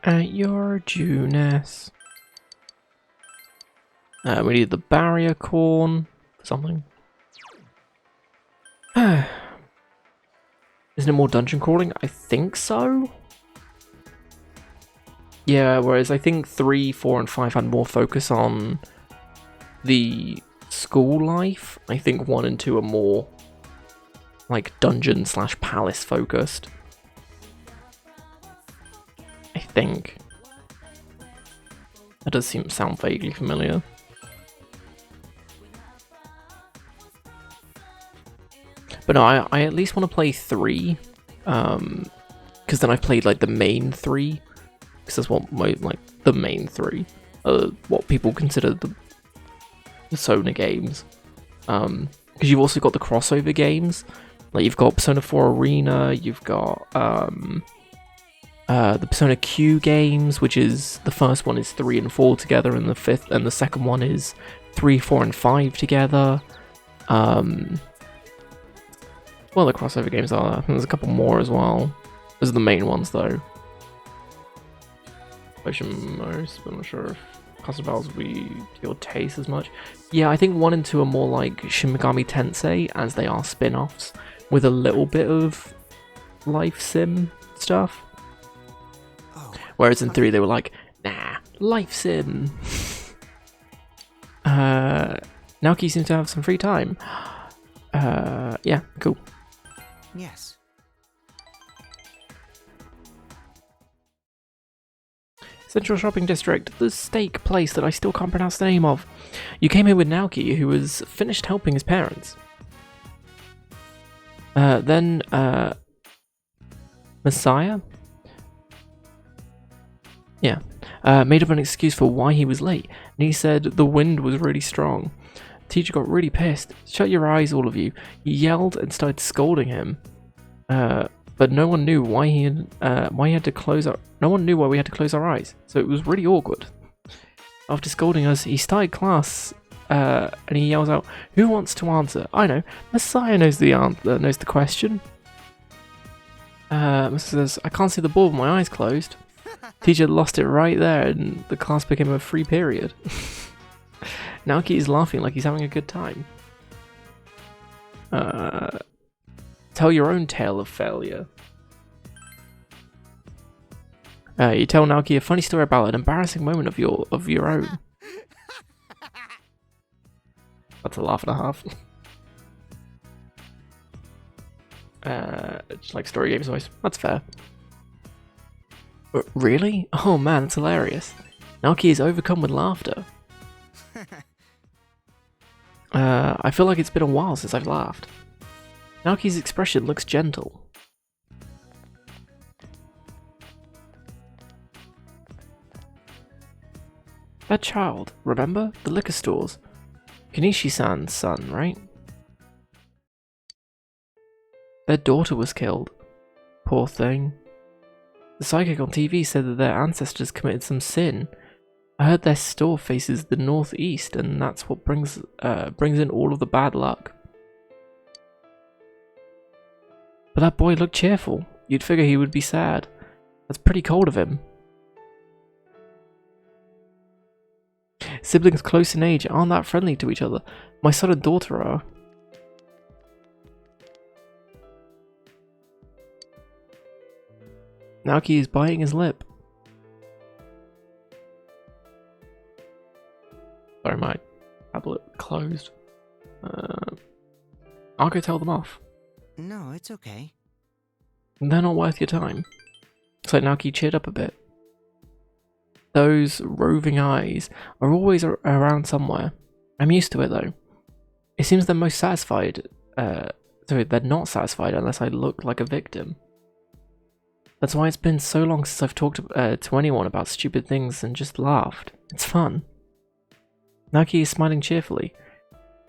At your Juness. We need the barrier corn for something. Isn't it more dungeon crawling? I think so. Yeah, whereas I think 3, 4, and 5 had more focus on the school life. I think 1 and 2 are more like dungeon / palace focused. I think. That does sound vaguely familiar. But no, I at least want to play 3, because then I've played like the main 3, because that's what like the main 3, what people consider the Persona games. Because you've also got the crossover games, like you've got Persona 4 Arena, you've got the Persona Q games, which is the first one is 3 and 4 together, and the second one is 3, 4, and 5 together. Well, the crossover games are. There's a couple more as well. Those are the main ones, though. Potion most, but I'm not sure if custom battles will be to your taste as much. Yeah, I think 1 and 2 are more like Shin Megami Tensei, as they are spin-offs, with a little bit of life sim stuff. Whereas in 3 they were like, nah, life sim. Naoki seems to have some free time. Yeah, cool. Yes. Central Shopping District, the steak place that I still can't pronounce the name of. You came here with Naoki, who has finished helping his parents. Then, Messiah? Yeah. Made up an excuse for why he was late, and he said the wind was really strong. The teacher got really pissed. Shut your eyes, all of you. He yelled and started scolding him. But no one knew why he had to close our. No one knew why we had to close our eyes, so it was really awkward. After scolding us, he started class, and he yells out, "Who wants to answer?" I know. Messiah knows the answer. Knows the question. Messiah says, "I can't see the board with my eyes closed." Teacher lost it right there, and the class became a free period. Naoki is laughing like he's having a good time. Tell your own tale of failure. You tell Naoki a funny story about an embarrassing moment of your own. That's a laugh and a half. Just like story games voice. That's fair. Really? Oh man, that's hilarious. Naoki is overcome with laughter. I feel like it's been a while since I've laughed. Naoki's expression looks gentle. That child, remember? The liquor stores. Kenichi-san's son, right? Their daughter was killed. Poor thing. The psychic on TV said that their ancestors committed some sin. I heard their store faces the northeast, and that's what brings in all of the bad luck. But that boy looked cheerful. You'd figure he would be sad. That's pretty cold of him. Siblings close in age aren't that friendly to each other. My son and daughter are. Naoki is biting his lip. Sorry, my tablet closed. I'll go tell them off. No, it's okay. They're not worth your time. Looks like Naoki cheered up a bit. Those roving eyes are always around somewhere. I'm used to it though. It seems they're most satisfied. Sorry, they're not satisfied unless I look like a victim. That's why it's been so long since I've talked to anyone about stupid things and just laughed. It's fun. Naoki is smiling cheerfully.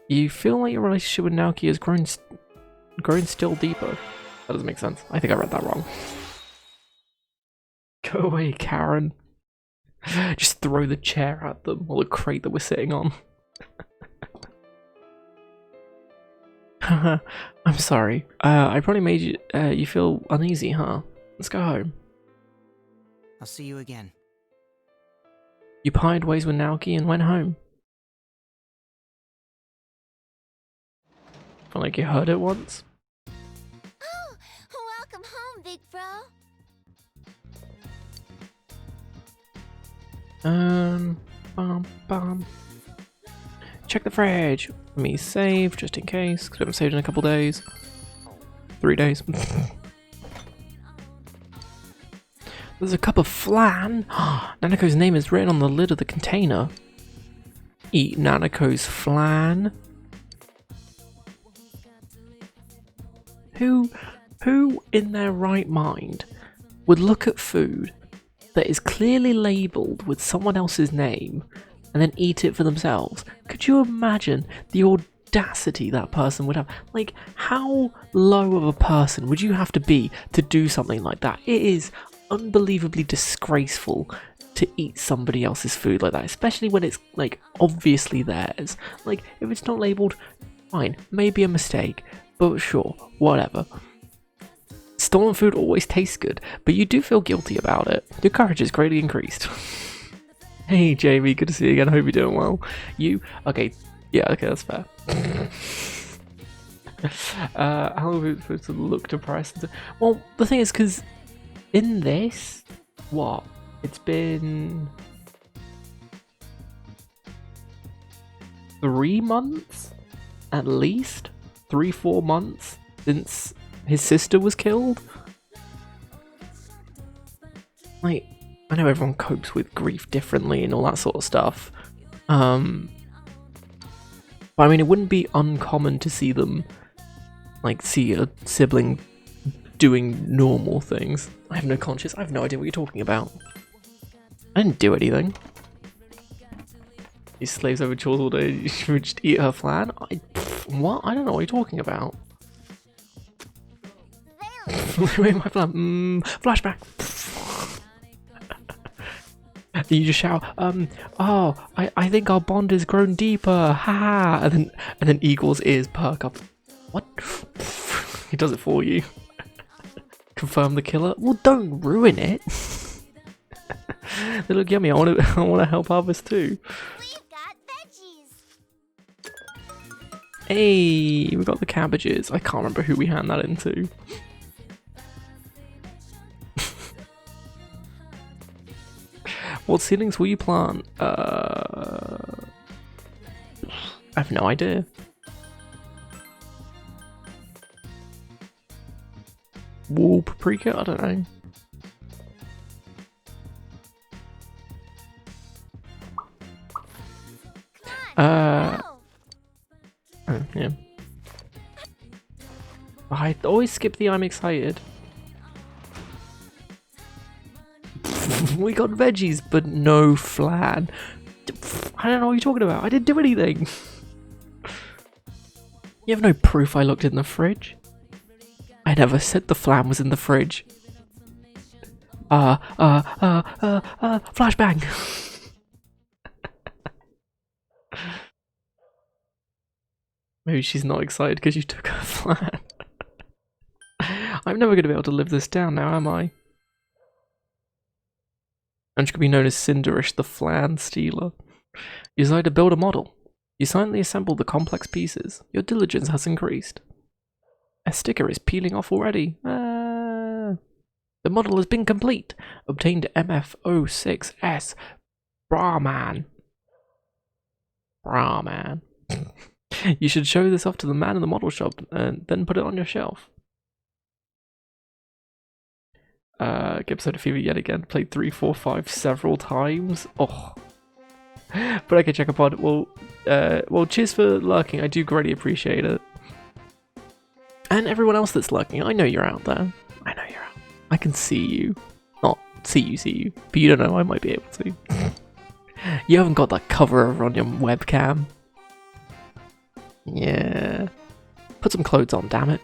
You feel like your relationship with Naoki has grown still deeper. That doesn't make sense. I think I read that wrong. Go away, Karen. Just throw the chair at them, or the crate that we're sitting on. I'm sorry. I probably made you feel uneasy, huh? Let's go home. I'll see you again. You parted ways with Naoki and went home. Felt like you heard it once. Oh, welcome home, big bro. Bum. Check the fridge. Let me save just in case, because we haven't saved in a couple days. 3 days. There's a cup of flan. Nanako's name is written on the lid of the container. Eat Nanako's flan. Who in their right mind would look at food that is clearly labelled with someone else's name and then eat it for themselves? Could you imagine the audacity that person would have? Like, how low of a person would you have to be to do something like that? It is unbelievably disgraceful to eat somebody else's food like that, especially when it's like obviously theirs. Like, if it's not labelled, fine, maybe a mistake, but sure, whatever. Stolen food always tastes good, but you do feel guilty about it. Your courage is greatly increased. Hey Jamie, good to see you again. Hope you're doing well. You okay? Yeah, okay, that's fair. How are we supposed to look depressed? Well, the thing is, because in this, what? It's been 3 months, at least 3-4 months since his sister was killed. Like, I know everyone copes with grief differently and all that sort of stuff. But I mean, it wouldn't be uncommon to see them, like, see a sibling doing normal things. I have no conscience. I have no idea what you're talking about. I didn't do anything. He slaves over chores all day. You should just eat her flan. What? I don't know what you're talking about. Wait, my flan. Flashback. You just shout, oh, I think our bond has grown deeper, ha! And then Eagle's ears perk up. What? He does it for you. Confirm the killer? Well, don't ruin it. They look yummy. I want to help harvest too. We've got veggies. Hey, we got the cabbages. I can't remember who we hand that into. What seedlings will you plant? I have no idea. Wall paprika? I don't know. Oh, yeah. I always skip the I'm excited. We got veggies, but no flan. I don't know what you're talking about. I didn't do anything. You have no proof I looked in the fridge. I never said the flan was in the fridge. Flashbang. Maybe she's not excited because you took her flan. I'm never going to be able to live this down now, am I? And she could be known as Cinderish the Flan Stealer. You decide to build a model. You silently assemble the complex pieces. Your diligence has increased. A sticker is peeling off already. The model has been complete. Obtained MF06S. Brahman. You should show this off to the man in the model shop and then put it on your shelf. Episode of Fever yet again. Played 3, 4, 5 several times. Oh. But okay, Checkapod. Well, cheers for lurking. I do greatly appreciate it. And everyone else that's lurking, I know you're out there. I know you're out. I can see you. Not see you. But you don't know, I might be able to. You haven't got that cover over on your webcam. Yeah. Put some clothes on, damn it.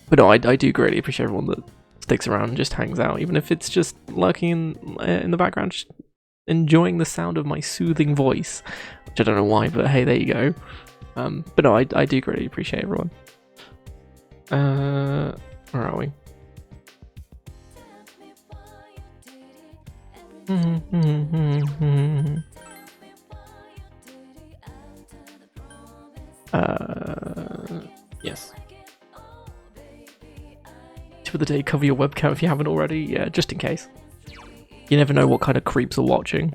But no, I do greatly appreciate everyone that sticks around and just hangs out, even if it's just lurking in the background, just enjoying the sound of my soothing voice, which I don't know why, but hey, there you go. But no, I do greatly appreciate everyone. Where are we? Yes. Tip of the day, cover your webcam if you haven't already. Yeah, just in case. You never know what kind of creeps are watching.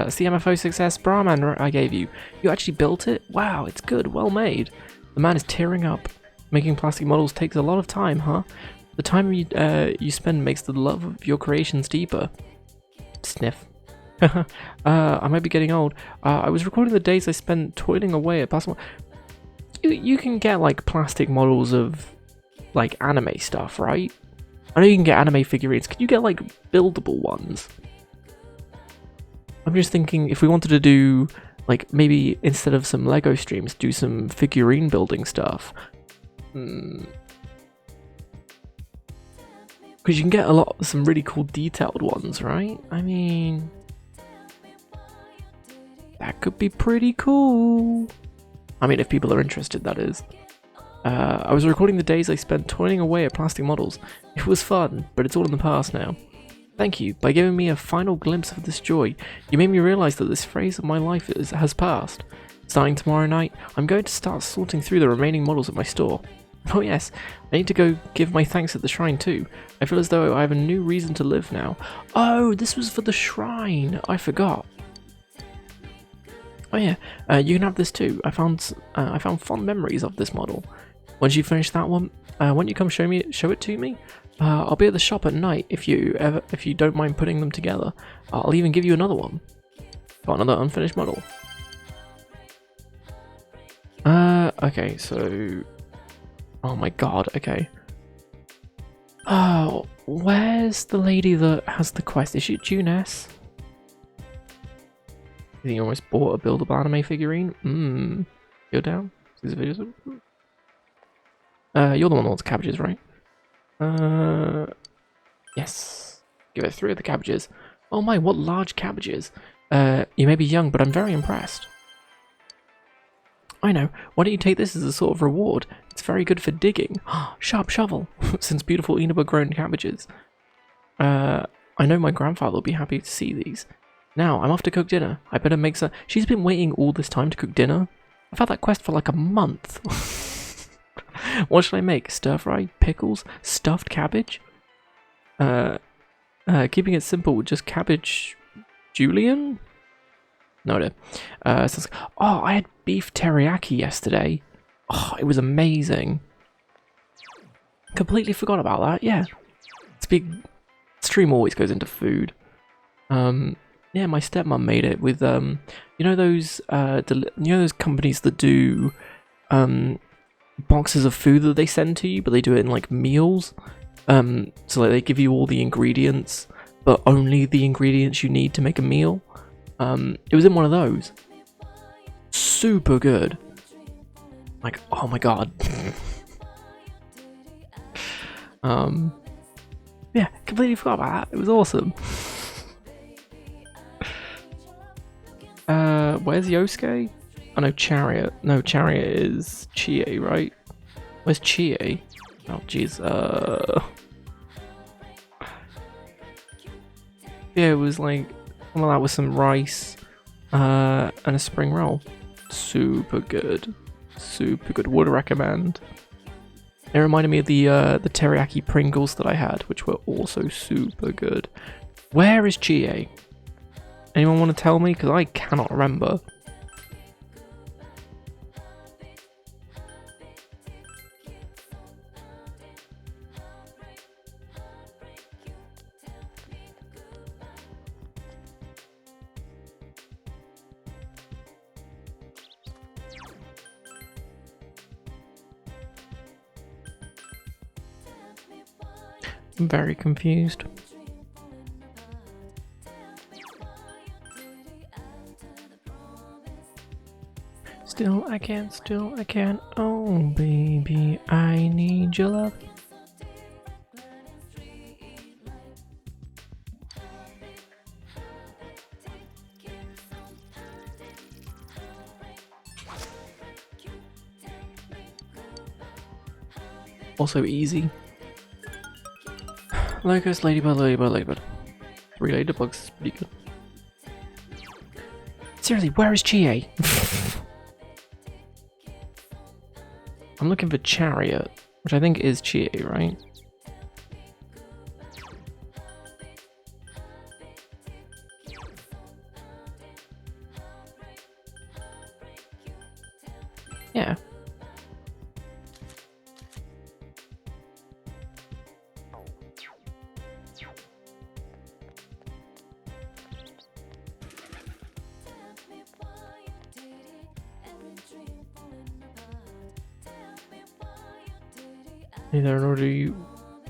CMFO success, Brahman I gave you. You actually built it? Wow, it's good, well made. The man is tearing up. Making plastic models takes a lot of time, huh? The time you spend makes the love of your creations deeper. Sniff. I might be getting old. I was recording the days I spent toiling away at plastic. You can get like plastic models of like anime stuff, right? I know you can get anime figurines. Can you get like buildable ones? I'm just thinking if we wanted to do like maybe instead of some Lego streams, do some figurine building stuff. Because you can get some really cool detailed ones, right? I mean, that could be pretty cool. I mean, if people are interested, that is. I was recording the days I spent toiling away at plastic models. It was fun, but it's all in the past now. Thank you. By giving me a final glimpse of this joy, you made me realise that this phase of my life has passed. Starting tomorrow night, I'm going to start sorting through the remaining models at my store. Oh yes, I need to go give my thanks at the shrine too. I feel as though I have a new reason to live now. Oh, this was for the shrine. I forgot. Oh yeah, you can have this too. I found fond memories of this model. Once you finish that one, won't you come show it to me? I'll be at the shop at night if you don't mind putting them together. I'll even give you another one. Got another unfinished model. Okay, so... Oh my god, okay. Oh, where's the lady that has the quest? Is it Juness? You think you almost bought a buildable anime figurine? You're down? These videos you're the one that wants cabbages, right? Yes. Give it 3 of the cabbages. Oh my, what large cabbages. You may be young, but I'm very impressed. I know. Why don't you take this as a sort of reward? It's very good for digging. Sharp shovel. Since beautiful Ina were grown cabbages. I know my grandfather will be happy to see these. Now, I'm off to cook dinner. I better make some... She's been waiting all this time to cook dinner. I've had that quest for like a month. What should I make? Stir-fried? Pickles? Stuffed cabbage? Keeping it simple with just cabbage... Julian? No. Oh, I had beef teriyaki yesterday. Oh, it was amazing. Completely forgot about that, yeah. Stream always goes into food. Yeah, my stepmom made it with you know those companies that do boxes of food that they send to you, but they do it in like meals. So like they give you all the ingredients, but only the ingredients you need to make a meal. It was in one of those. Super good. Like, oh my god. Yeah, completely forgot about that. It was awesome. Where's Yosuke? Oh no, Chariot. No, Chariot is Chie, right? Where's Chie? Oh jeez. Yeah, it was like something like that with some rice, and a spring roll. Super good. Super good. Would recommend. It reminded me of the teriyaki Pringles that I had, which were also super good. Where is Chie? Anyone want to tell me? Because I cannot remember. I'm very confused. Still I can't, oh baby, I need your love. Also easy. Locust, ladybird, ladybird, ladybird. 3 ladybugs is pretty good. Seriously, where is Chie? I'm looking for Chariot, which I think is Chie, right? Yeah. Either an already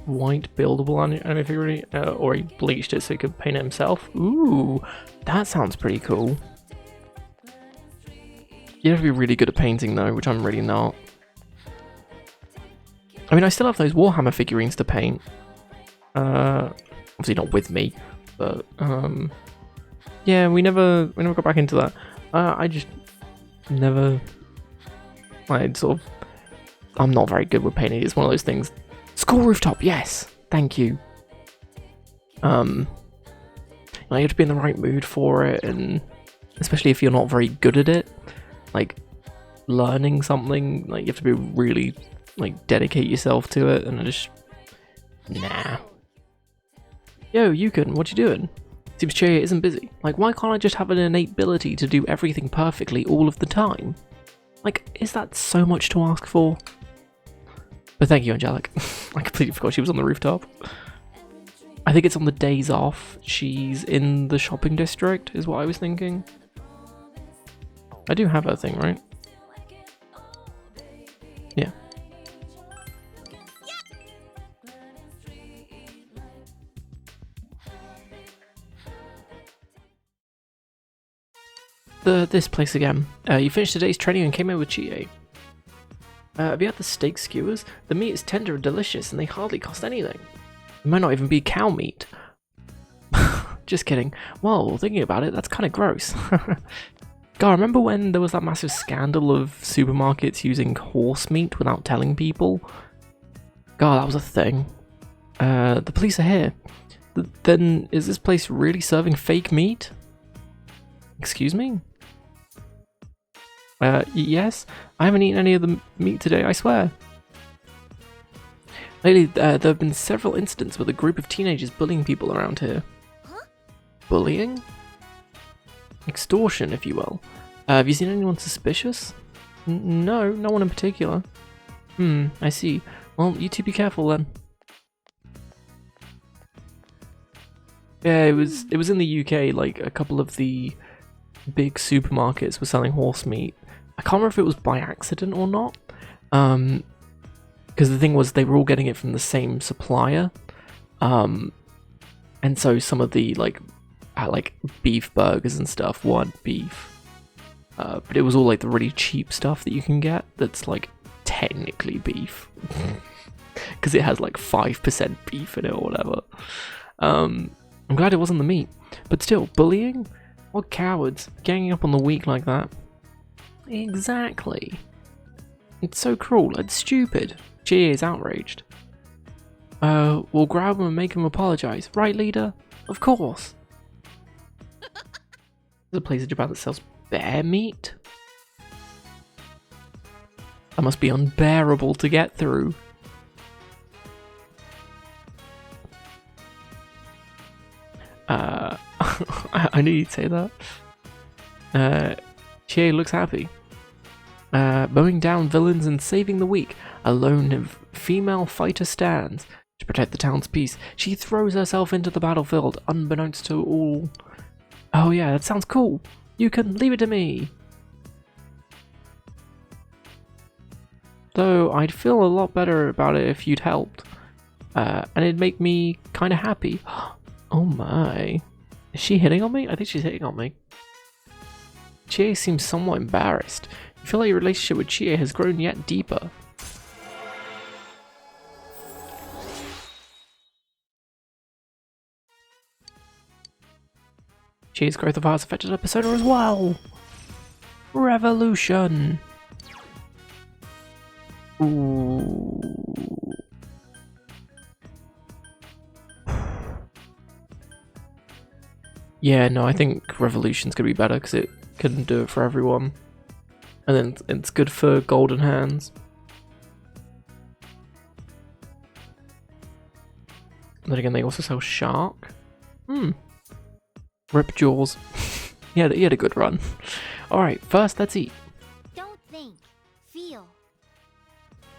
white buildable anime figurine, or he bleached it so he could paint it himself. Ooh, that sounds pretty cool. You have to be really good at painting though, which I'm really not. I mean, I still have those Warhammer figurines to paint. Obviously not with me, but yeah, we never got back into that. I just never. I'm not very good with painting. It's one of those things. School rooftop, yes, thank you. You have to be in the right mood for it, and especially if you're not very good at it, like learning something, like you have to be really dedicate yourself to it, and I just nah. Yo, Yukon, what you doing? Seems Chie isn't busy. Like, why can't I just have an innate ability to do everything perfectly all of the time? Like, is that so much to ask for? But thank you, Angelic. I completely forgot she was on the rooftop. I think it's on the days off. She's in the shopping district, is what I was thinking. I do have her thing, right? Yeah. This place again. You finished today's training and came in with Chie. Have you had the steak skewers? The meat is tender and delicious, and they hardly cost anything. It might not even be cow meat. Just kidding. Well, thinking about it, that's kind of gross. God, remember when there was that massive scandal of supermarkets using horse meat without telling people? God, that was a thing. The police are here. Then, is this place really serving fake meat? Excuse me? Yes? I haven't eaten any of the meat today, I swear. Lately, there have been several incidents with a group of teenagers bullying people around here. Huh? Bullying? Extortion, if you will. Have you seen anyone suspicious? No, no one in particular. I see. Well, you two be careful then. Yeah, it was in the UK, like, a couple of the big supermarkets were selling horse meat. I can't remember if it was by accident or not, because the thing was they were all getting it from the same supplier, and so some of the like beef burgers and stuff weren't beef, but it was all like the really cheap stuff that you can get that's like technically beef, because it has like 5% beef in it or whatever. I'm glad it wasn't the meat, but still, bullying? What cowards, ganging up on the weak like that. Exactly. It's so cruel and stupid. Chie is outraged. We'll grab him and make him apologize. Right, leader? Of course. There's a place in Japan that sells bear meat? That must be unbearable to get through. I knew you'd say that. Chie looks happy. Mowing down villains and saving the weak. A lone female fighter stands. To protect the town's peace, she throws herself into the battlefield, unbeknownst to all. Oh yeah, that sounds cool. You can leave it to me. Though I'd feel a lot better about it if you'd helped. And it'd make me kind of happy. Oh my. Is she hitting on me? I think she's hitting on me. Chie seems somewhat embarrassed. You feel like your relationship with Chie has grown yet deeper. Chie's growth of heart has affected her persona as well. Revolution. Ooh. Yeah, no, I think Revolution's gonna be better because it can do it for everyone. And then it's good for golden hands. And then again, they also sell Shark. Rip Jaws. He had a good run. Alright, first let's eat. Don't think, feel.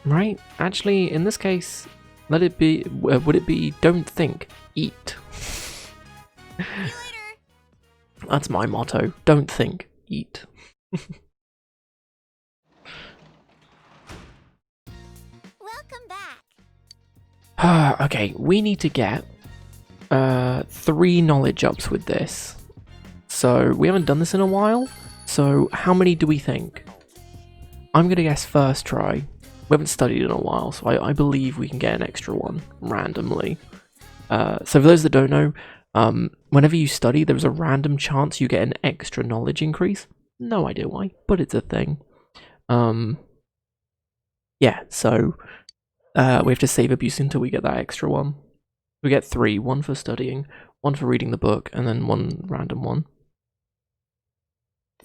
Right? Actually, in this case, let it be. Would it be don't think, eat? See you later. That's my motto. Don't think, eat. Welcome back. Okay, we need to get 3 knowledge ups with this. So we haven't done this in a while. So how many do we think? I'm gonna guess first try. We haven't studied in a while, so I believe we can get an extra one randomly. So for those that don't know, whenever you study, there's a random chance you get an extra knowledge increase. No idea why, but it's a thing. Yeah, so we have to save abuse until we get that extra one. We get 3, 1 for studying, 1 for reading the book, and then 1 random one.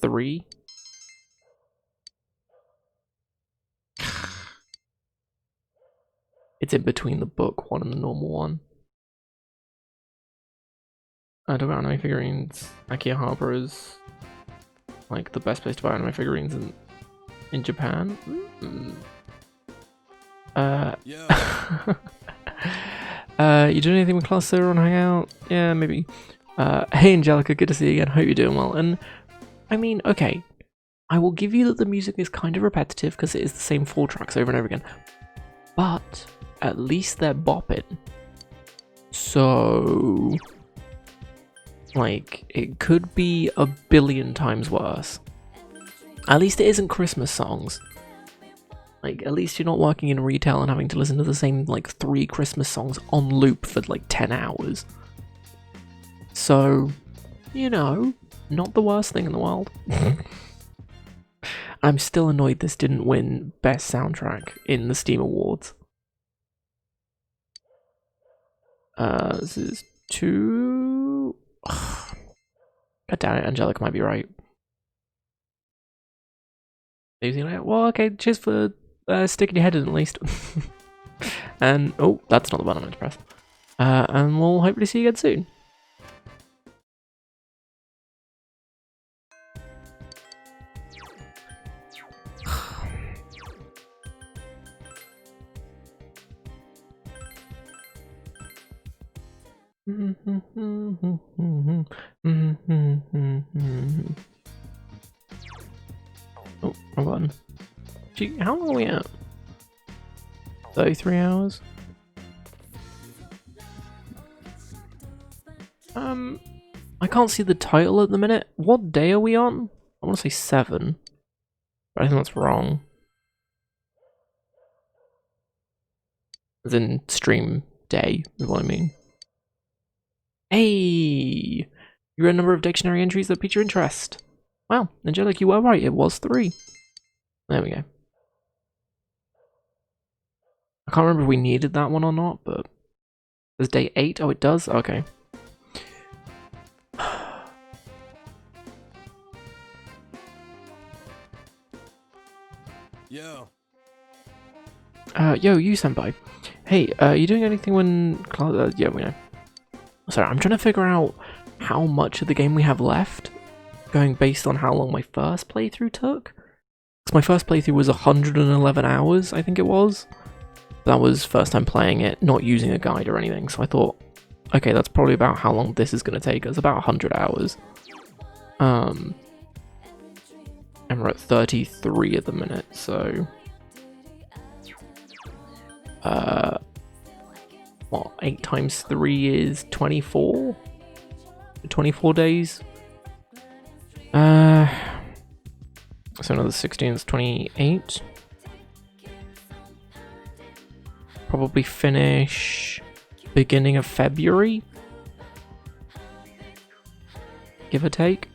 3. It's in between the book one and the normal one. I don't buy anime figurines. Akihabara is like the best place to buy anime figurines in Japan. You doing anything with class on Hangout? Yeah, maybe. Hey Angelica, good to see you again. Hope you're doing well. And I mean, okay, I will give you that the music is kind of repetitive because it is the same 4 tracks over and over again. But at least they're bopping. So, like, it could be a billion times worse. At least it isn't Christmas songs. Like, at least you're not working in retail and having to listen to the same, like, 3 Christmas songs on loop for, like, 10 hours. So, you know, not the worst thing in the world. I'm still annoyed this didn't win Best Soundtrack in the Steam Awards. This is 2... God damn it, Angelica might be right. Well, okay, cheers for sticking your head in at least. And, oh, that's not the button I meant to press. And we'll hopefully see you again soon. Oh, wrong button. Gee, how long are we at? 33 hours? I can't see the title at the minute. What day are we on? I want to say 7. But I think that's wrong. As in stream day, is what I mean. Hey! You read a number of dictionary entries that pique your interest. Wow, Angelic, you were right, it was 3. There we go. I can't remember if we needed that one or not, but... There's day 8? Oh, it does? Okay. Yo. Yo, you senpai. Hey, you doing anything when... yeah, we know. Sorry, I'm trying to figure out how much of the game we have left, going based on how long my first playthrough took. Because my first playthrough was 111 hours, I think it was. That was first time playing it, not using a guide or anything, so I thought, okay, that's probably about how long this is going to take us, about 100 hours. And we're at 33 at the minute, so... what, 8 times 3 is 24? 24 days? So another 16 is 28. Probably finish beginning of February? Give or take.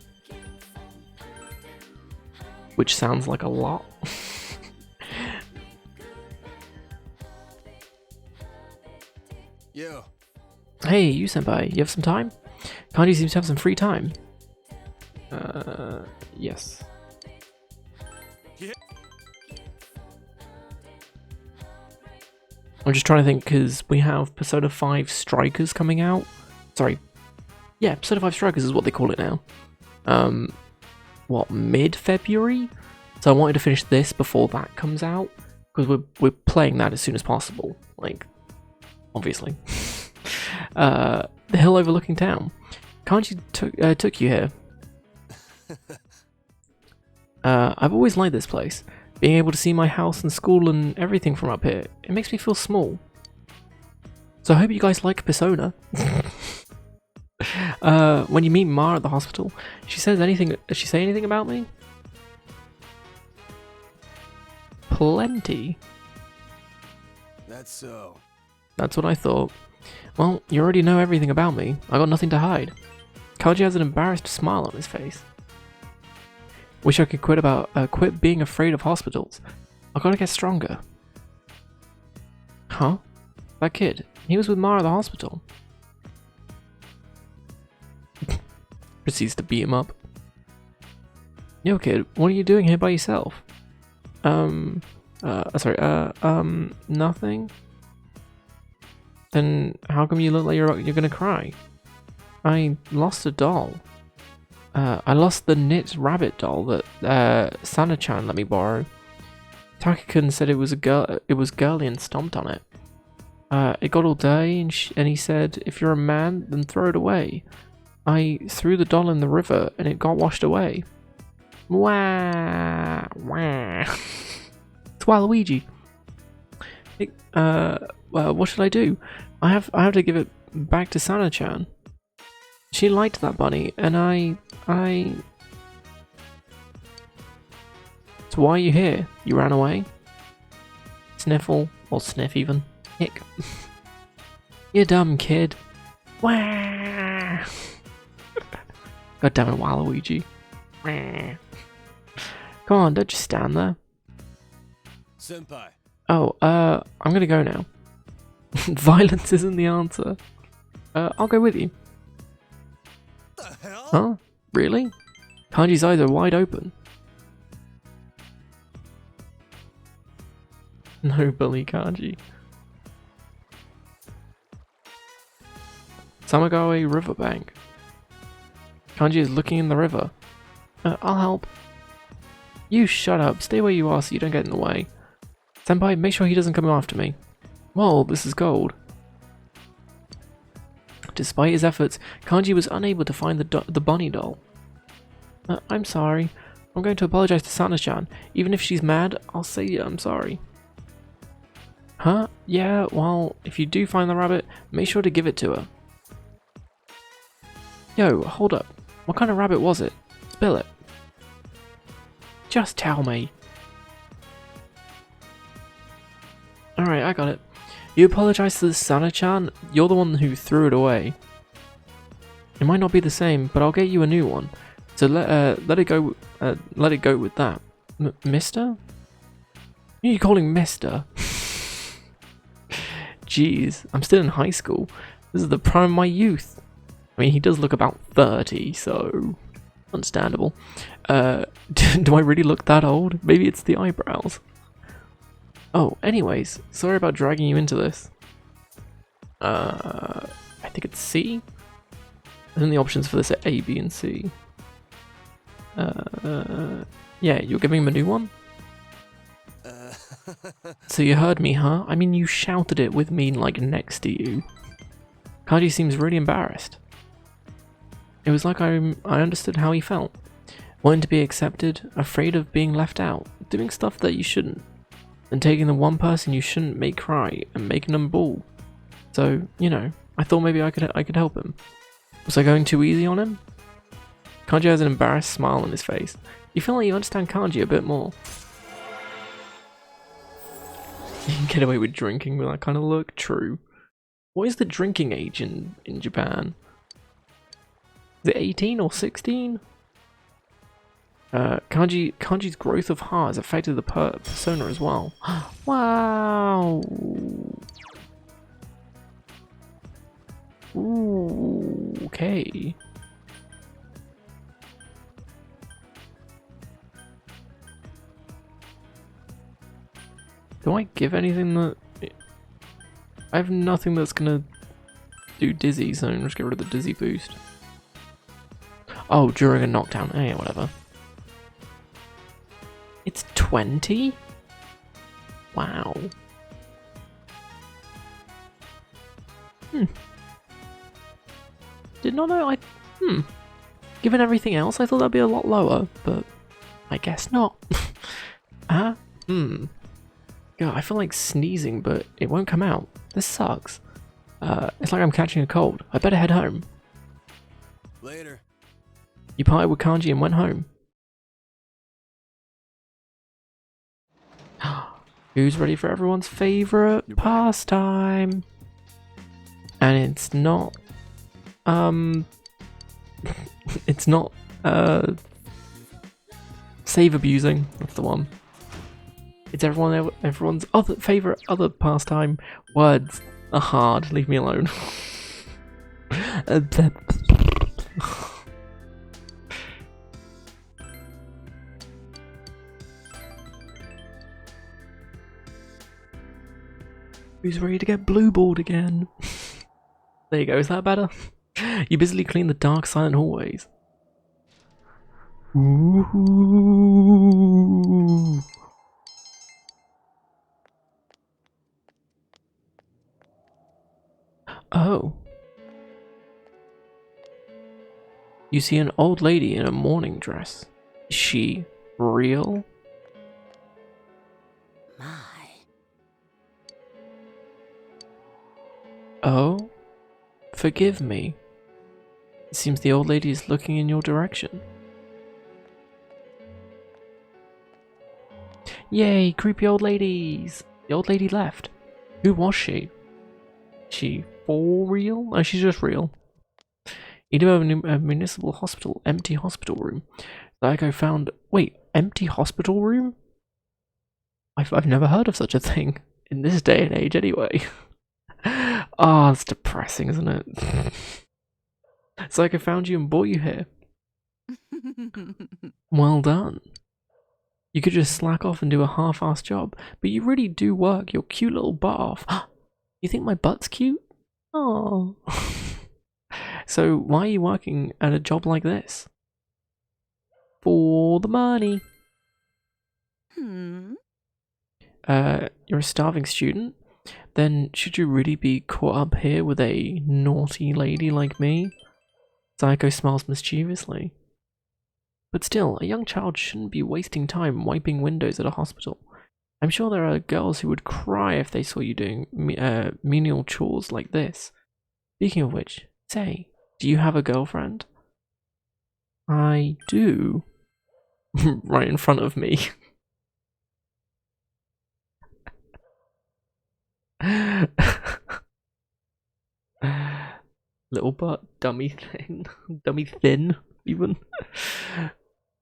Which sounds like a lot. Yo. Hey, you senpai, you have some time? Kanji seems to have some free time. Yes. Yeah. I'm just trying to think because we have Persona 5 Strikers coming out. Sorry. Yeah, Persona 5 Strikers is what they call it now. What, mid-February? So I wanted to finish this before that comes out because we're playing that as soon as possible. Like, obviously. The hill overlooking town. Kanji took you here. I've always liked this place. Being able to see my house and school and everything from up here, it makes me feel small. So I hope you guys like Persona. When you meet Ma at the hospital, does she say anything about me? Plenty. That's so. That's what I thought. Well, you already know everything about me. I got nothing to hide. Kanji has an embarrassed smile on his face. Wish I could quit being afraid of hospitals. I gotta get stronger. Huh? That kid. He was with Mara at the hospital. Proceeds to beat him up. Yo kid, what are you doing here by yourself? Nothing? Then how come you look like you're gonna cry? I lost a doll. I lost the knit rabbit doll that Sana-chan let me borrow. Taki-kun said it was girly and stomped on it. It got all dirty and he said, if you're a man, then throw it away. I threw the doll in the river and it got washed away. Wah, wah. It's Waluigi. Well, what should I do? I have to give it back to Sana-chan. She liked that bunny, and I... So why are you here? You ran away? Sniffle, or sniff even. Hick. You dumb kid. Wah! God damn it, Waluigi. Wah. Come on, don't just stand there. Senpai. Oh, I'm gonna go now. Violence isn't the answer. I'll go with you. What the hell? Huh? Really? Kanji's eyes are wide open. No bully Kanji. Samagawa riverbank. Kanji is looking in the river. I'll help. You shut up. Stay where you are so you don't get in the way. Senpai, make sure he doesn't come after me. Whoa, this is gold. Despite his efforts, Kanji was unable to find the bunny doll. I'm sorry. I'm going to apologize to Sana-chan. Even if she's mad, I'll say I'm sorry. Huh? Yeah, well, if you do find the rabbit, make sure to give it to her. Yo, hold up. What kind of rabbit was it? Spill it. Just tell me. Alright, I got it. You apologize to the Sana-chan? You're the one who threw it away. It might not be the same, but I'll get you a new one. So let it go with that. Mister? Who are you calling Mister? Jeez, I'm still in high school. This is the prime of my youth. I mean, he does look about 30, so understandable. Do I really look that old? Maybe it's the eyebrows. Oh, anyways, sorry about dragging you into this. I think it's C? I think the options for this are A, B, and C. Yeah, you're giving him a new one? So you heard me, huh? I mean, you shouted it with me, like, next to you. Kaji seems really embarrassed. It was like I understood how he felt. Wanting to be accepted, afraid of being left out, doing stuff that you shouldn't, and taking the one person you shouldn't make cry and making them bawl. So, you know, I thought maybe I could help him. Was I going too easy on him? Kanji has an embarrassed smile on his face. You feel like you understand Kanji a bit more. You can get away with drinking with that kind of look? True. What is the drinking age in Japan? Is it 18 or 16? Kanji's growth of heart has affected the persona as well. Wow! Ooh, okay. Do I give anything that... I have nothing that's gonna do dizzy, so I'm just get rid of the dizzy boost. Oh, during a knockdown. Eh, whatever. It's 20? Wow. Did not know Given everything else, I thought that'd be a lot lower, but I guess not. God, I feel like sneezing, but it won't come out. This sucks. It's like I'm catching a cold. I better head home. Later. You parted with Kanji and went home. Who's ready for everyone's favorite pastime? And it's not, it's not, save abusing. That's the one. It's everyone's favorite other pastime. Words are hard. Leave me alone. Who's ready to get blue-balled again? There you go, is that better? You busily clean the dark, silent hallways. Ooh. Oh. You see an old lady in a morning dress. Is she real? My. Oh? Forgive me. It seems the old lady is looking in your direction. Yay, creepy old ladies! The old lady left. Who was she? She for real? Oh, she's just real. You do have a municipal hospital, empty hospital room. Psycho found... Wait, empty hospital room? I've never heard of such a thing. In this day and age anyway. Ah, it's depressing, isn't it? Psycho found you and brought you here. Well done. You could just slack off and do a half-assed job, but you really do work your cute little butt off. You think my butt's cute? Oh. So why are you working at a job like this? For the money. Hmm. You're a starving student? Then should you really be caught up here with a naughty lady like me? Psycho smiles mischievously. But still, a young child shouldn't be wasting time wiping windows at a hospital. I'm sure there are girls who would cry if they saw you doing menial chores like this. Speaking of which, say, do you have a girlfriend? I do. Right in front of me. Little butt, dummy thin, even.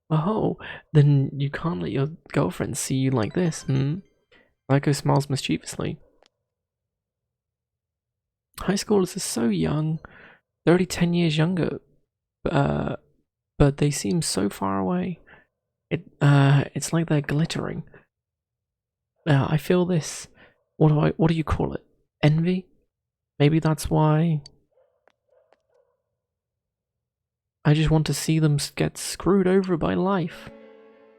Oh, then you can't let your girlfriend see you like this, Psycho smiles mischievously. High schoolers are so young. They're already 10 years younger, but they seem so far away. It's like they're glittering. I feel this. What do you call it? Envy? Maybe that's why. I just want to see them get screwed over by life.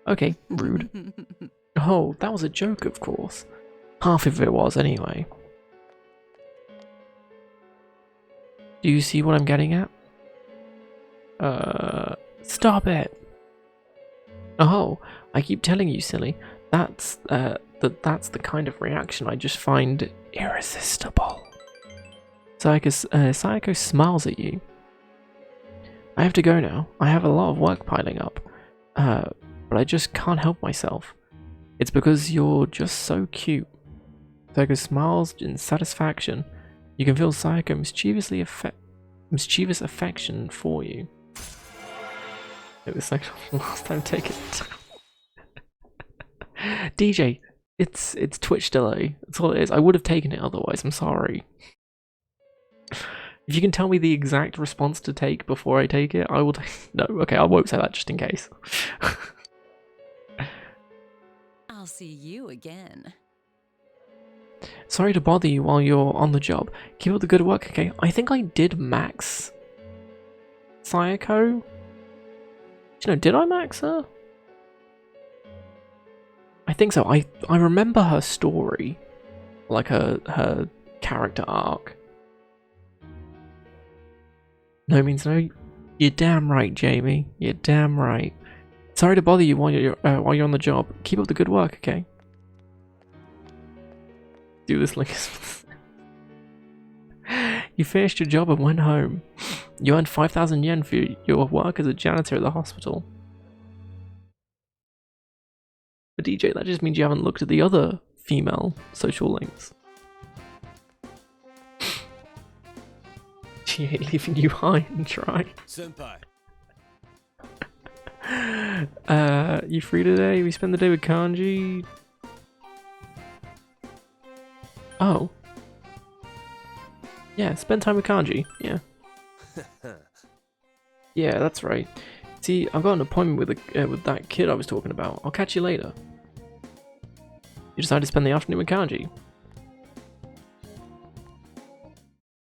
Okay, rude. Oh, that was a joke, of course. Half of it was, anyway. Do you see what I'm getting at? Stop it! Oh, I keep telling you, silly. That's the kind of reaction I just find irresistible. Psycho smiles at you. I have to go now. I have a lot of work piling up. But I just can't help myself. It's because you're just so cute. Psycho smiles in satisfaction. You can feel Psycho mischievous affection for you. It was like last time, take it. DJ, it's Twitch delay. That's all it is. I would have taken it otherwise. I'm sorry. If you can tell me the exact response to take before I take it, I will take... No, okay, I won't say that just in case. I'll see you again. Sorry to bother you while you're on the job. Keep up the good work, okay? I think I did max Sayako. You know, did I max her? I think so. I remember her story, like her character arc. No means no. You're damn right, Jamie. You're damn right. Sorry to bother you while you're on the job. Keep up the good work, okay? Do this link. You finished your job and went home. You earned 5,000 yen for your work as a janitor at the hospital. But DJ, that just means you haven't looked at the other female social links. She ain't leaving you high and dry. Senpai. You free today? We spend the day with Kanji. Oh. Yeah, spend time with Kanji. Yeah. Yeah, that's right. See, I've got an appointment with that kid I was talking about. I'll catch you later. You decided to spend the afternoon with Kanji.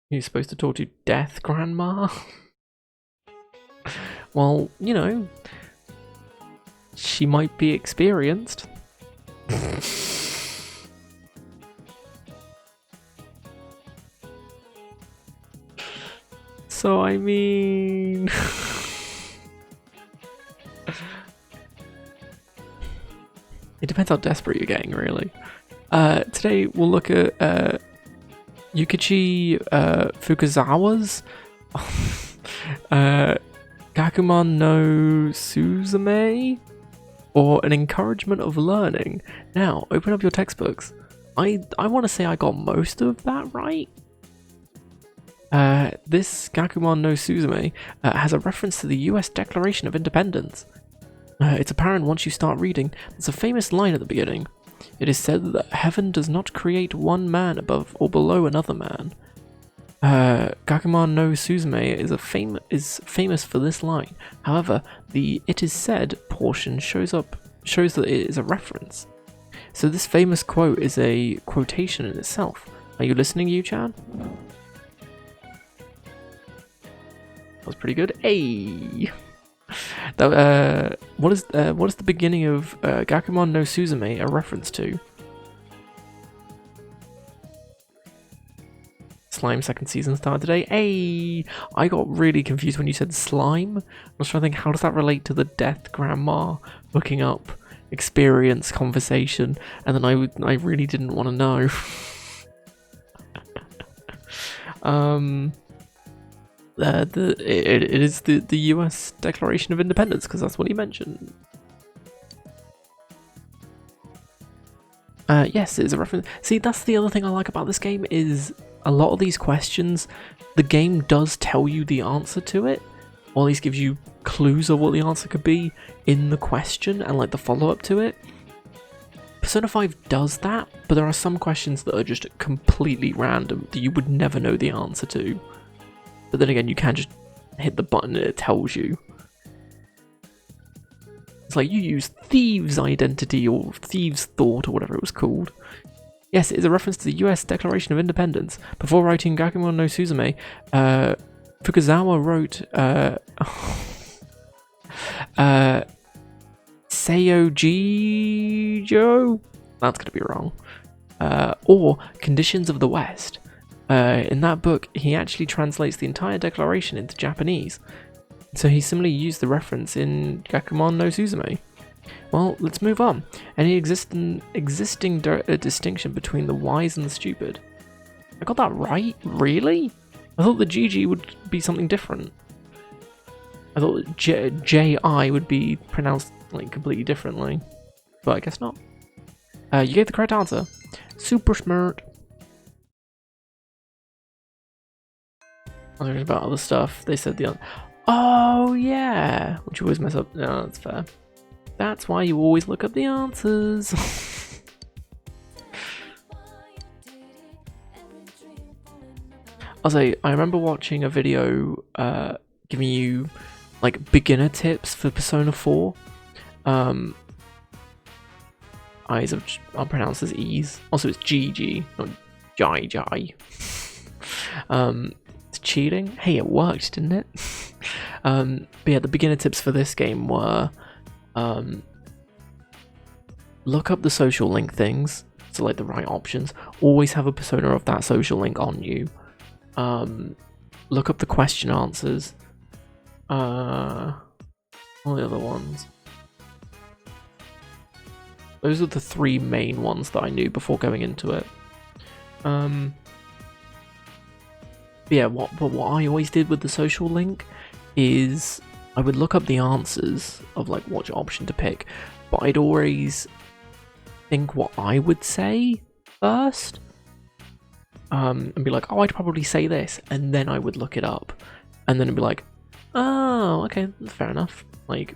You're supposed to talk to Death Grandma? Well, you know, she might be experienced. So, I mean... It depends how desperate you're getting, really. Today, we'll look at Yukichi Fukuzawa's Gakumon no Suzume, or An Encouragement of Learning. Now, open up your textbooks. I want to say I got most of that right. This Gakumon no Suzume has a reference to the US Declaration of Independence. It's apparent once you start reading. There's a famous line at the beginning. It is said that heaven does not create one man above or below another man. Gakumon no Suzume is famous for this line. However, the "it is said" portion shows that it is a reference. So this famous quote is a quotation in itself. Are you listening, Yu-chan? That was pretty good. Hey. What is the beginning of Gakumon no Suzume a reference to? Slime second season started today. Hey, I got really confused when you said slime. I was trying to think, how does that relate to the Death Grandma looking up experience conversation, and then I really didn't want to know. It is the US Declaration of Independence, because that's what he mentioned. Yes, it is a reference. See, that's the other thing I like about this game, is a lot of these questions, the game does tell you the answer to it, or at least gives you clues of what the answer could be in the question and like the follow-up to it. Persona 5 does that, but there are some questions that are just completely random that you would never know the answer to. But then again, you can just hit the button and it tells you. It's like you use Thieves' Identity or Thieves' Thought or whatever it was called. Yes, it is a reference to the US Declaration of Independence. Before writing Gakumon no Suzume, Fukuzawa wrote Seiyojijo? That's going to be wrong. Or Conditions of the West. In that book, he actually translates the entire declaration into Japanese. So he similarly used the reference in Gakumon no Suzume. Well, let's move on. Any existing distinction between the wise and the stupid? I got that right? Really? I thought the GG would be something different. I thought JI would be pronounced like completely differently, but I guess not. You gave the correct answer. Super smart. I was about other stuff. They said the other. Oh yeah, which you always mess up. No, that's fair. That's why you always look up the answers. I'll say, I remember watching a video giving you like beginner tips for Persona 4. I'll pronounce this E's. Also, it's GG, not Jai Jai. It's cheating. Hey, it worked, didn't it? But yeah, the beginner tips for this game were look up the social link things, so like the right options. Always have a persona of that social link on you. Look up the question answers. All the other ones. Those are the three main ones that I knew before going into it. Yeah, what I always did with the social link is I would look up the answers of like what option to pick, but I'd always think what I would say first, and be like, oh, I'd probably say this, and then I would look it up, and then it'd be like, oh, okay, fair enough. Like,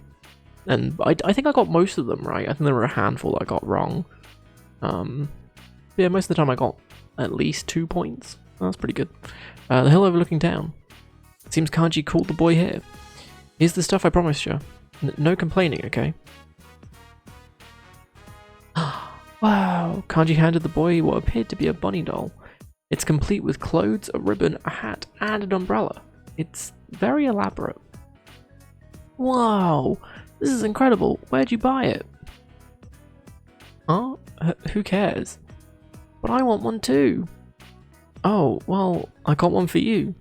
and I think I got most of them right. I think there were a handful that I got wrong. Yeah, most of the time I got at least 2 points. That's pretty good. The hill overlooking town. It seems Kanji called the boy here. Here's the stuff I promised you. No complaining, okay? Wow, Kanji handed the boy what appeared to be a bunny doll. It's complete with clothes, a ribbon, a hat, and an umbrella. It's very elaborate. Wow, this is incredible. Where'd you buy it? Huh? Who cares? But I want one too. Oh, well, I got one for you.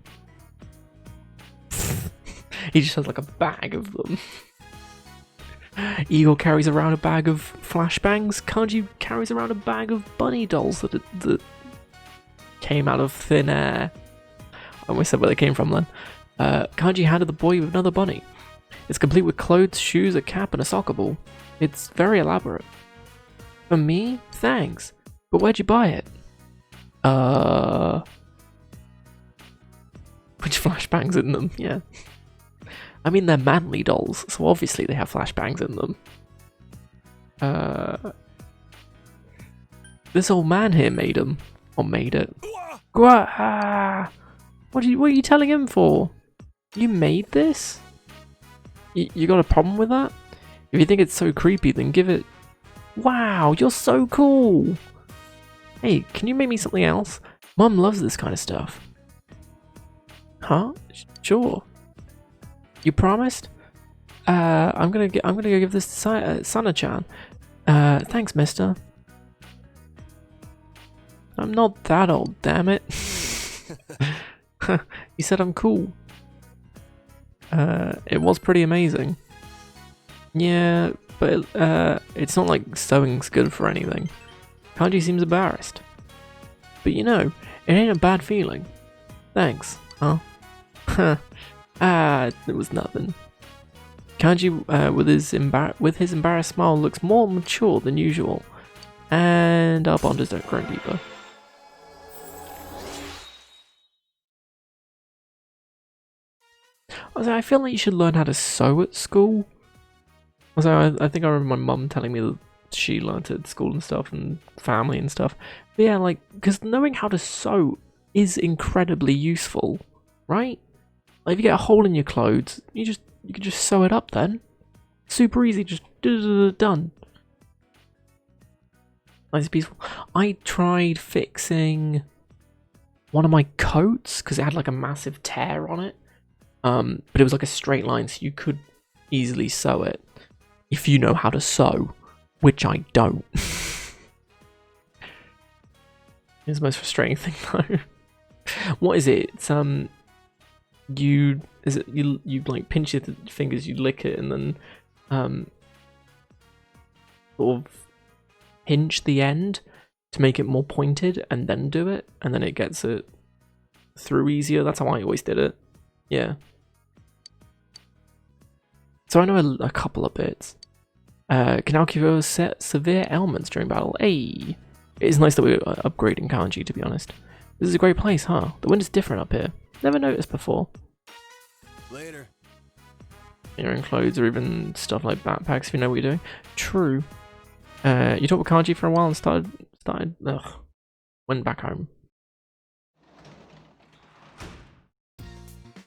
He just has like a bag of them. Eagle carries around a bag of flashbangs. Kanji carries around a bag of bunny dolls that came out of thin air. I almost said where they came from then. Kanji handed the boy with another bunny. It's complete with clothes, shoes, a cap, and a soccer ball. It's very elaborate. For me? Thanks. But where'd you buy it? Which flashbangs in them? Yeah. I mean, they're manly dolls, so obviously they have flashbangs in them. This old man here made them. Or made it. What are you telling him for? You made this? You got a problem with that? If you think it's so creepy, then give it... Wow, you're so cool! Hey, can you make me something else? Mum loves this kind of stuff. Huh? Sure. You promised? I'm gonna go give this to Sana-chan. Thanks, mister. I'm not that old, damn it. You said I'm cool. It was pretty amazing. Yeah, but it's not like sewing's good for anything. Kanji seems embarrassed. But you know, it ain't a bad feeling. Thanks, huh? It was nothing. Kanji, with his embarrassed smile, looks more mature than usual. And our bond is growing deeper. I feel like you should learn how to sew at school. I think I remember my mum telling me that she learnt it at school and stuff, and family and stuff. But yeah, like, because knowing how to sew is incredibly useful, right? Like, if you get a hole in your clothes, you can just sew it up then. Super easy, just done. Nice, peaceful. I tried fixing one of my coats because it had like a massive tear on it. But it was like a straight line, so you could easily sew it if you know how to sew, which I don't. It's the most frustrating thing though. What is it? It's you like pinch your fingers, you lick it, and then sort of hinge the end to make it more pointed, and then do it, and then it gets it through easier. That's how I always did it. Yeah. So I know a couple of bits. Can now cure severe ailments during battle. Hey! It is nice that we're upgrading Kanji, to be honest. This is a great place, huh? The wind is different up here. Never noticed before. Later. Your own clothes or even stuff like backpacks if you know what you're doing. True. You talked with Kanji for a while and started went back home.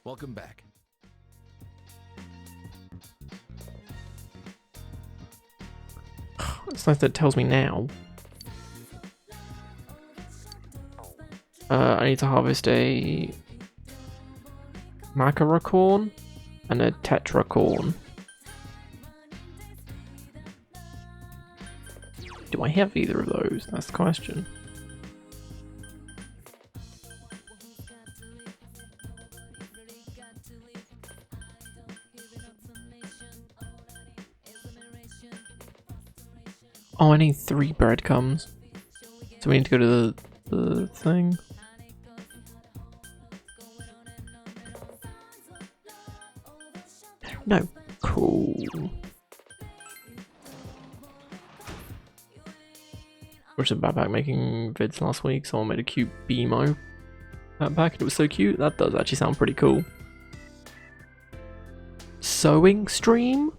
Welcome back. It's nice that it tells me now. I need to harvest a Macaracorn and a Tetracorn. Do I have either of those? That's the question. Oh, I need 3 breadcrumbs. So we need to go to the thing. No. Cool. Watched a backpack making vids last week. Someone made a cute BMO backpack and it was so cute. That does actually sound pretty cool. Sewing stream?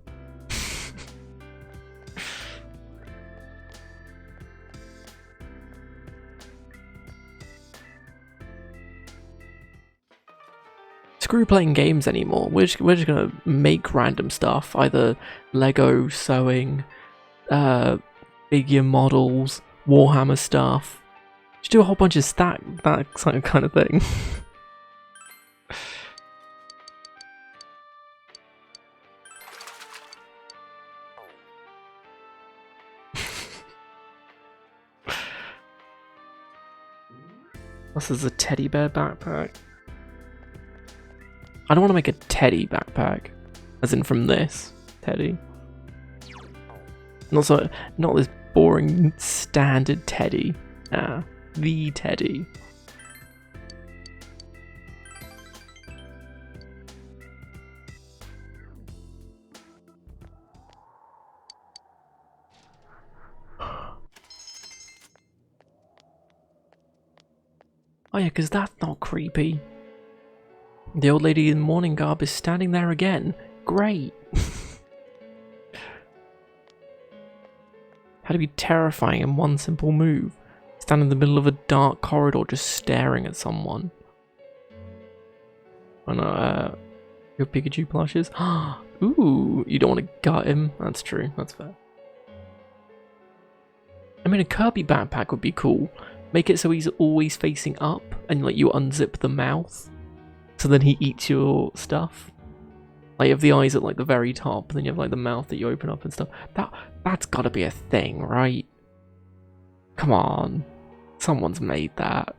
Screw playing games anymore. We're just gonna make random stuff, either Lego, sewing, figure models, Warhammer stuff. Just do a whole bunch of that kind of thing. This is a teddy bear backpack. I don't want to make a teddy backpack, as in from this teddy. Not this boring standard teddy. The teddy. Oh yeah, because that's not creepy. The old lady in morning garb is standing there again. Great. Had to be terrifying in one simple move. Stand in the middle of a dark corridor just staring at someone. Oh no, your Pikachu plushes? Ooh, you don't want to gut him? That's true, that's fair. I mean, a Kirby backpack would be cool. Make it so he's always facing up and like you unzip the mouth. So then he eats your stuff. Like you have the eyes at like the very top, and then you have like the mouth that you open up and stuff. That's gotta be a thing, right? Come on. Someone's made that.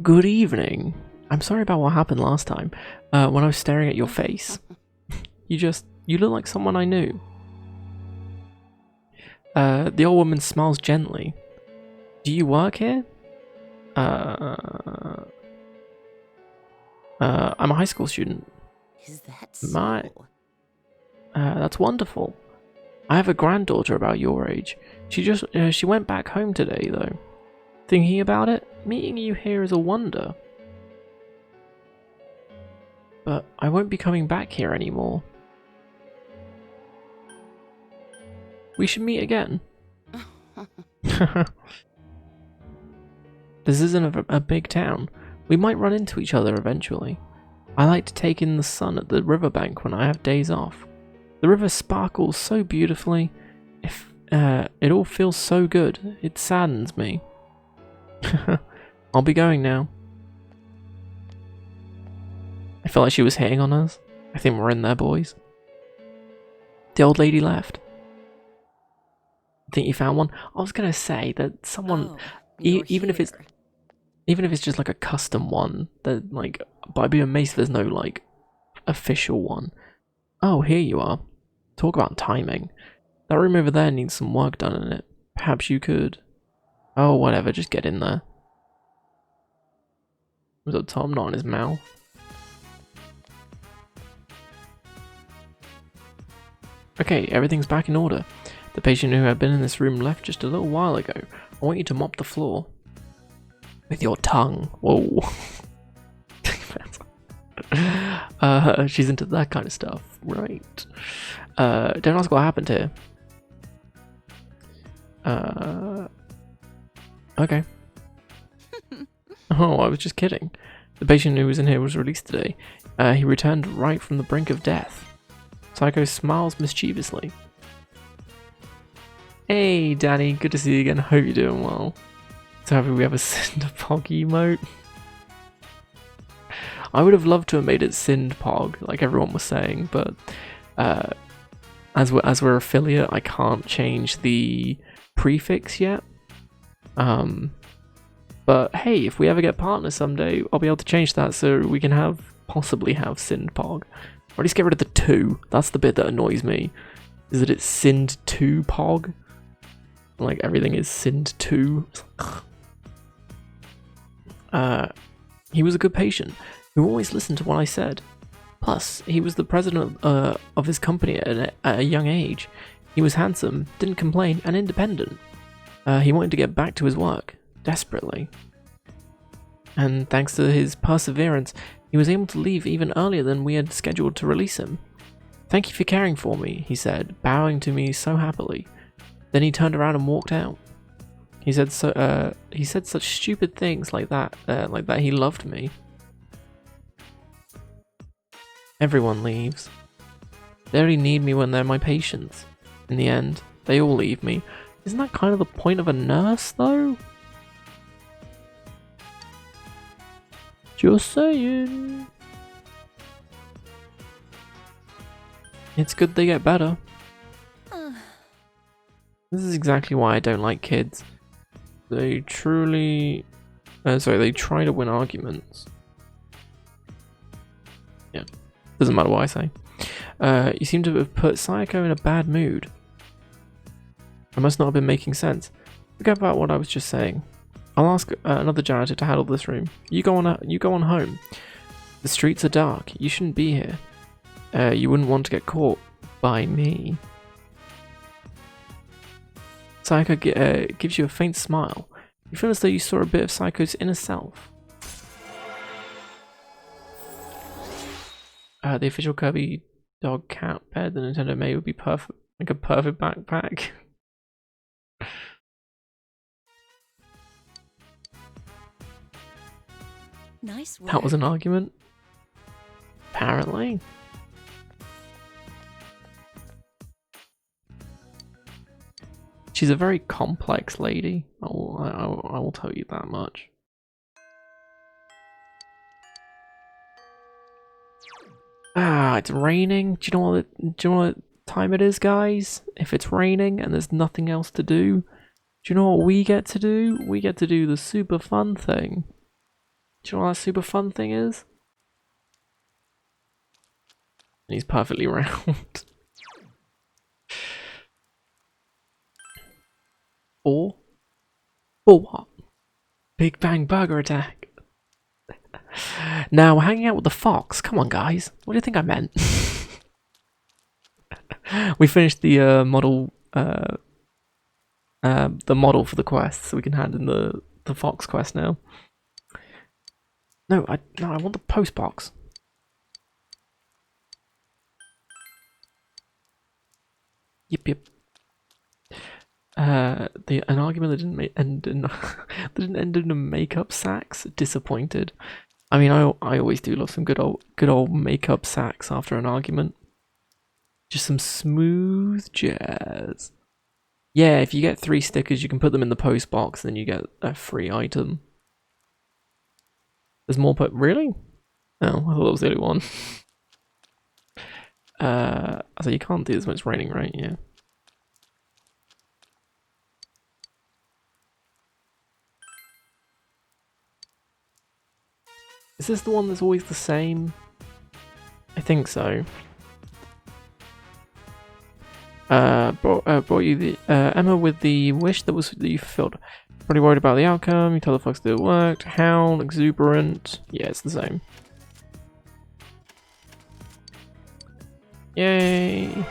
Good evening. I'm sorry about what happened last time. When I was staring at your face. You look like someone I knew. The old woman smiles gently. Do you work here? I'm a high school student. Is that so? That's wonderful. I have a granddaughter about your age. She went back home today, though. Thinking about it, meeting you here is a wonder. But I won't be coming back here anymore. We should meet again. This isn't a big town. We might run into each other eventually. I like to take in the sun at the riverbank when I have days off. The river sparkles so beautifully. It all feels so good. It saddens me. I'll be going now. I felt like she was hitting on us. I think we're in there, boys. The old lady left. Think you found one? I was gonna say that someone, even if it's just like a custom one, that like, but I'd be amazed if there's no like official one. Oh, here you are. Talk about timing. That room over there needs some work done in it. Perhaps you could. Oh, whatever. Just get in there. Was that Tom not in his mouth? Okay, everything's back in order. The patient who had been in this room left just a little while ago. I want you to mop the floor. With your tongue. Whoa. She's into that kind of stuff. Right. Don't ask what happened here. Okay. Oh, I was just kidding. The patient who was in here was released today. He returned right from the brink of death. Psycho smiles mischievously. Hey Danny, good to see you again. Hope you're doing well. So happy we have a Cinderpog emote. I would have loved to have made it Sindpog, like everyone was saying, but as we're affiliate, I can't change the prefix yet. But hey, if we ever get partners someday, I'll be able to change that so we can possibly have Sindpog. Or at least get rid of the 2. That's the bit that annoys me. Is that it's Sind2Pog? Like everything is Sind2. He was a good patient who always listened to what I said. Plus, he was the president of his company at a young age. He was handsome, didn't complain, and independent. He wanted to get back to his work, desperately. And thanks to his perseverance, he was able to leave even earlier than we had scheduled to release him. Thank you for caring for me, he said, bowing to me so happily. Then he turned around and walked out. He said such stupid things like that he loved me. Everyone leaves. They only need me when they're my patients. In the end, they all leave me. Isn't that kind of the point of a nurse, though? Just saying. It's good they get better. This is exactly why I don't like kids. They truly... they try to win arguments. Yeah. Doesn't matter what I say. You seem to have put Psycho in a bad mood. I must not have been making sense. Forget about what I was just saying. I'll ask another janitor to handle this room. You go on home. The streets are dark. You shouldn't be here. You wouldn't want to get caught by me. Psycho gives you a faint smile. You feel as though you saw a bit of Psycho's inner self. The official Kirby dog cat bed the Nintendo made would be perfect, like a perfect backpack. Nice work. That was an argument. Apparently. She's a very complex lady. I will tell you that much. Ah, it's raining. Do you know what time it is, guys? If it's raining and there's nothing else to do, do you know what we get to do? We get to do the super fun thing. Do you know what that super fun thing is? And he's perfectly round. Or what? Big Bang Burger Attack. Now we're hanging out with the fox. Come on, guys. What do you think I meant? We finished the model for the quest, so we can hand in the fox quest now. No, I want the post box. Yep. An argument that didn't end in a makeup sax. Disappointed. I mean, I always do love some good old makeup sax after an argument. Just some smooth jazz. Yeah, if you get 3 stickers, you can put them in the post box, and then you get a free item. There's more, but really? Oh, I thought that was the only one. So you can't do this when it's raining, right? Yeah. Is this the one that's always the same? I think so. Brought you the Emma with the wish that you fulfilled. Pretty worried about the outcome. You tell the fox that it worked. Howl, exuberant. Yeah, it's the same. Yay!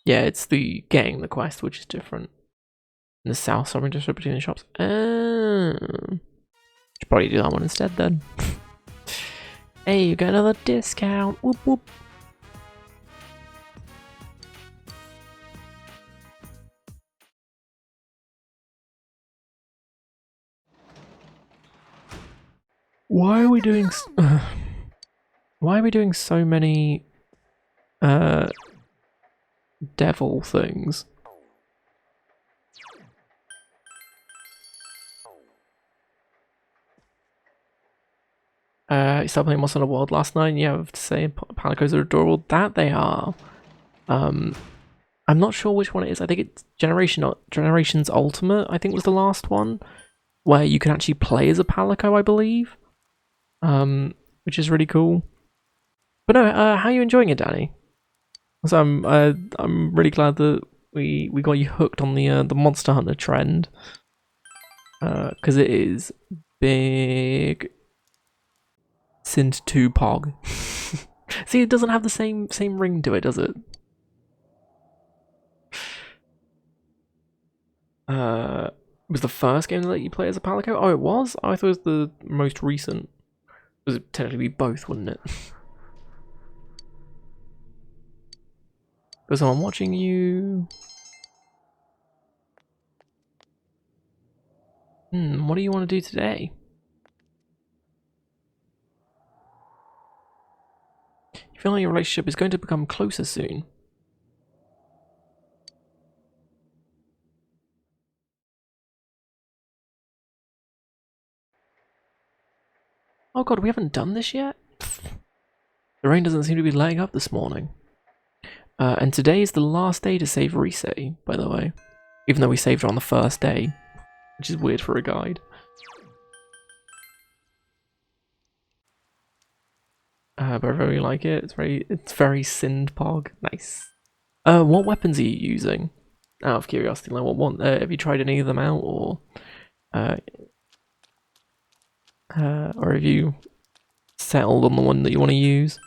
Yeah, it's the getting the quest, which is different. In the south, sovereign district between the shops. Should probably do that one instead then. Hey, you got another discount. Whoop whoop. Why are we doing? home. Why are we doing so many devil things? You started playing Monster Hunter World last night. Yeah, I have to say, Palicos are adorable. That they are. I'm not sure which one it is. I think it's Generations Ultimate. I think was the last one where you can actually play as a Palico, I believe. Which is really cool. But no, how are you enjoying it, Danny? So I'm really glad that we got you hooked on the Monster Hunter trend. Because it is big. Sint 2 Pog. See, it doesn't have the same ring to it, does it? It was the first game that let you play as a Palico? Oh, it was? Oh, I thought it was the most recent. It would technically be both, wouldn't it? Because I'm watching you. What do you want to do today? You feel like your relationship is going to become closer soon. Oh god, we haven't done this yet? The rain doesn't seem to be letting up this morning. And today is the last day to save Risei, by the way. Even though we saved her on the first day. Which is weird for a guide. But I really like it. It's very Sindpog. Nice. What weapons are you using? Out of curiosity, like what one? Have you tried any of them out, or have you settled on the one that you want to use?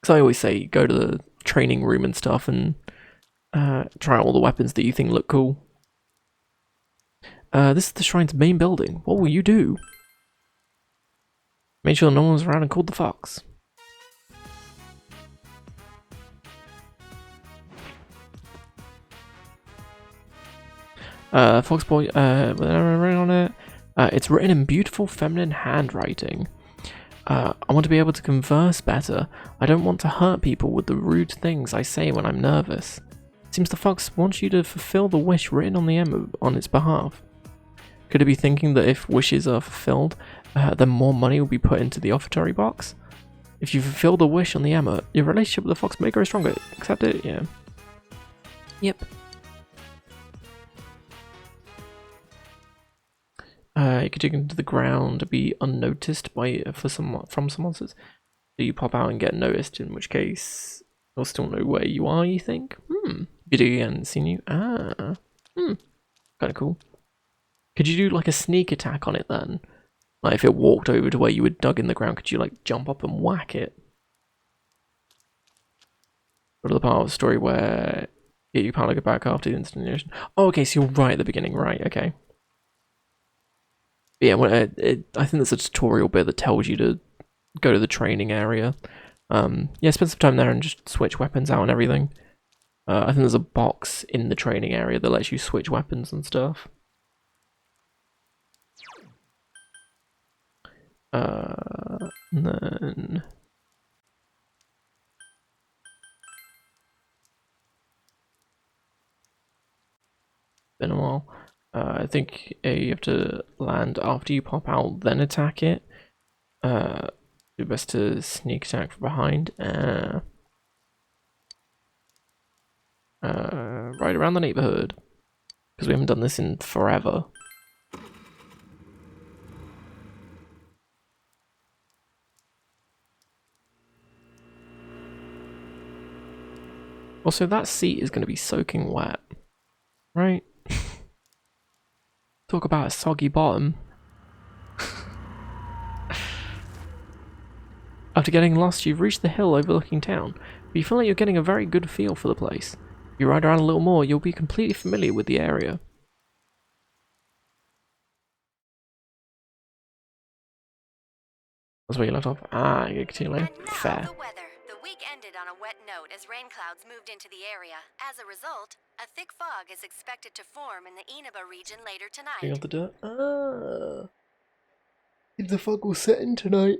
Because I always say go to the training room and stuff and try out all the weapons that you think look cool. This is the shrine's main building. What will you do? Made sure no one was around and called the fox. Fox boy, written on it. It's written in beautiful feminine handwriting. I want to be able to converse better. I don't want to hurt people with the rude things I say when I'm nervous. Seems the fox wants you to fulfill the wish written on the emblem on its behalf. Could it be thinking that if wishes are fulfilled, then more money will be put into the offertory box? If you fulfill the wish on the emma, your relationship with the fox may grow stronger. Accept it? Yeah. Yep. You could dig into the ground to be unnoticed from some monsters. So you pop out and get noticed, in which case they'll still know where you are, you think? If you dig again and seen you. Kinda cool. Could you do like a sneak attack on it then? Like if it walked over to where you were dug in the ground, could you like jump up and whack it? Go to the part of the story where you can't go back after the installation. Oh, okay, so you're right at the beginning, right? Okay. Yeah, well, I think there's a tutorial bit that tells you to go to the training area. Yeah, spend some time there and just switch weapons out and everything. I think there's a box in the training area that lets you switch weapons and stuff. And then been a while. I think you have to land after you pop out, then attack it. Do best to sneak attack from behind. Right around the neighborhood, because we haven't done this in forever. Also, that seat is going to be soaking wet, right? Talk about a soggy bottom. After getting lost, you've reached the hill overlooking town, but you feel like you're getting a very good feel for the place. If you ride around a little more, you'll be completely familiar with the area. That's where you left off. Ah, you continue later. Fair. The weather. The week ended on a wet note as rain clouds moved into the area. As a result, a thick fog is expected to form in the Inaba region later tonight. Bring up the dirt. Ah. Is the fog all setting tonight?